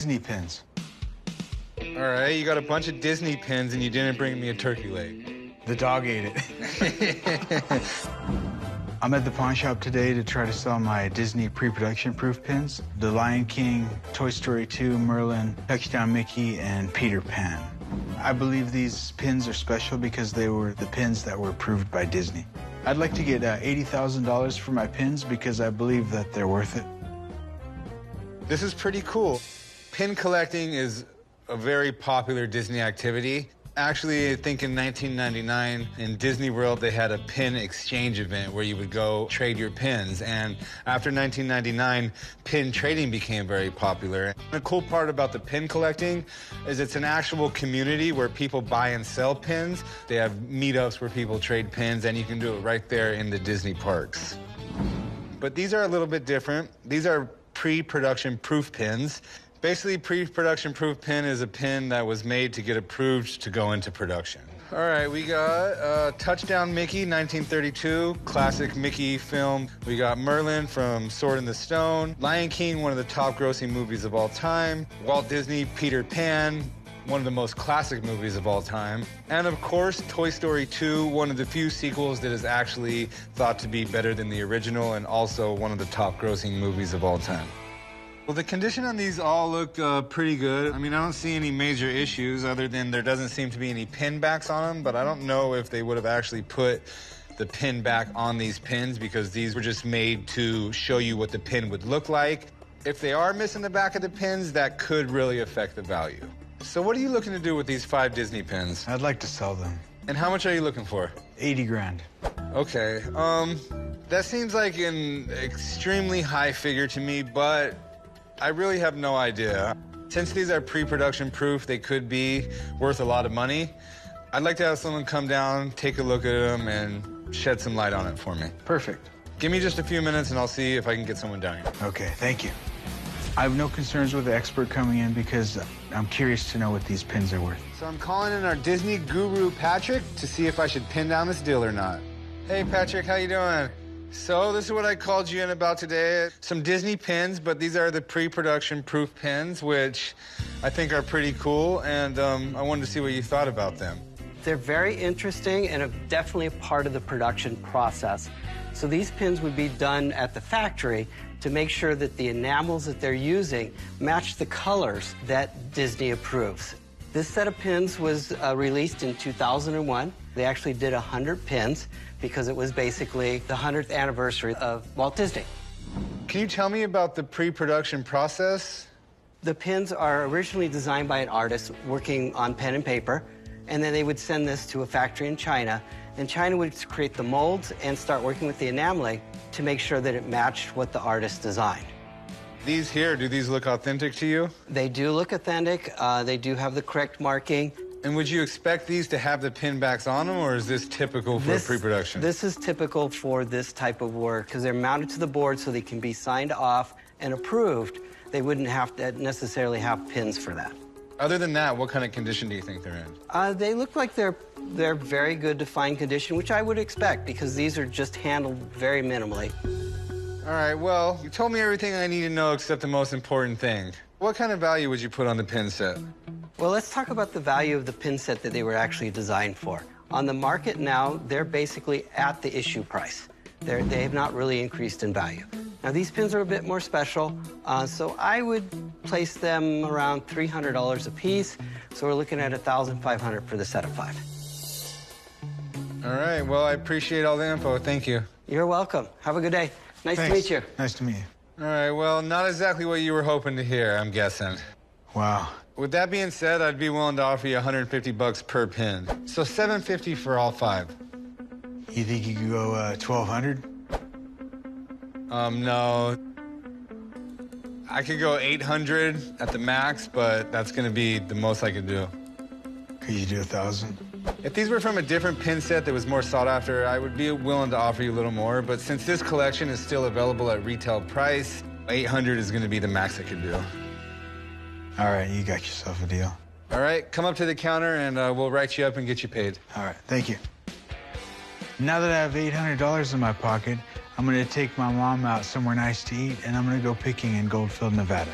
Disney pins. All right, you got a bunch of Disney pins and you didn't bring me a turkey leg. The dog ate it. I'm at the pawn shop today to try to sell my Disney pre-production proof pins. The Lion King, Toy Story 2, Merlin, Touchdown Mickey, and Peter Pan. I believe these pins are special because they were the pins that were approved by Disney. I'd like to get $80,000 for my pins because I believe that they're worth it. This is pretty cool. Pin collecting is a very popular Disney activity. Actually, I think in 1999 in Disney World, they had a pin exchange event where you would go trade your pins. And after 1999, pin trading became very popular. The cool part about the pin collecting is it's an actual community where people buy and sell pins. They have meetups where people trade pins, and you can do it right there in the Disney parks. But these are a little bit different. These are pre-production proof pins. Basically, pre-production proof pin is a pin that was made to get approved to go into production. All right, we got Touchdown Mickey, 1932, classic Mickey film. We got Merlin from Sword in the Stone, Lion King, one of the top grossing movies of all time, Walt Disney, Peter Pan, one of the most classic movies of all time. And of course, Toy Story 2, one of the few sequels that is actually thought to be better than the original and also one of the top grossing movies of all time. Well, the condition on these all look pretty good. I mean, I don't see any major issues other than there doesn't seem to be any pin backs on them, but I don't know if they would have actually put the pin back on these pins because these were just made to show you what the pin would look like. If they are missing the back of the pins, that could really affect the value. So what are you looking to do with these 5 Disney pins? I'd like to sell them. And how much are you looking for? 80 grand. Okay, that seems like an extremely high figure to me, but I really have no idea. Since these are pre-production proof, they could be worth a lot of money. I'd like to have someone come down, take a look at them, and shed some light on it for me. Perfect. Give me just a few minutes, and I'll see if I can get someone down here. Okay, thank you. I have no concerns with the expert coming in because I'm curious to know what these pins are worth. So I'm calling in our Disney guru, Patrick, to see if I should pin down this deal or not. Hey, Patrick, how you doing? So this is what I called you in about today. Some Disney pins, but these are the pre-production proof pins, which I think are pretty cool, and I wanted to see what you thought about them. They're very interesting and definitely a part of the production process. So these pins would be done at the factory to make sure that the enamels that they're using match the colors that Disney approves. This set of pins was released in 2001. They actually did 100 pins because it was basically the 100th anniversary of Walt Disney. Can you tell me about the pre-production process? The pins are originally designed by an artist working on pen and paper, and then they would send this to a factory in China, and China would create the molds and start working with the enameling to make sure that it matched what the artist designed. These here, do these look authentic to you? They do look authentic. They do have the correct marking. And would you expect these to have the pin backs on them, or is this typical for pre-production? This is typical for this type of work because they're mounted to the board so they can be signed off and approved. They wouldn't have to necessarily have pins for that. Other than that, what kind of condition do you think they're in? They look like they're very good to fine condition, which I would expect because these are just handled very minimally. All right, well, you told me everything I need to know except the most important thing. What kind of value would you put on the pin set? Well, let's talk about the value of the pin set that they were actually designed for. On the market now, they're basically at the issue price. They have not really increased in value. Now, these pins are a bit more special, so I would place them around $300 a piece. So we're looking at $1,500 for the set of 5. All right, well, I appreciate all the info. Thank you. You're welcome. Have a good day. Nice Thanks. to meet you. Nice to meet you. All right, well, not exactly what you were hoping to hear, I'm guessing. Wow. With that being said, I'd be willing to offer you $150 per pin. So $750 for all 5. You think you could go 1,200? No. I could go 800 at the max, but that's gonna be the most I could do. Could you do 1,000? If these were from a different pin set that was more sought after, I would be willing to offer you a little more, but since this collection is still available at retail price, 800 is gonna be the max I could do. All right, you got yourself a deal. All right, come up to the counter and we'll write you up and get you paid. All right, thank you. Now that I have $800 in my pocket, I'm gonna take my mom out somewhere nice to eat, and I'm gonna go picking in Goldfield, Nevada.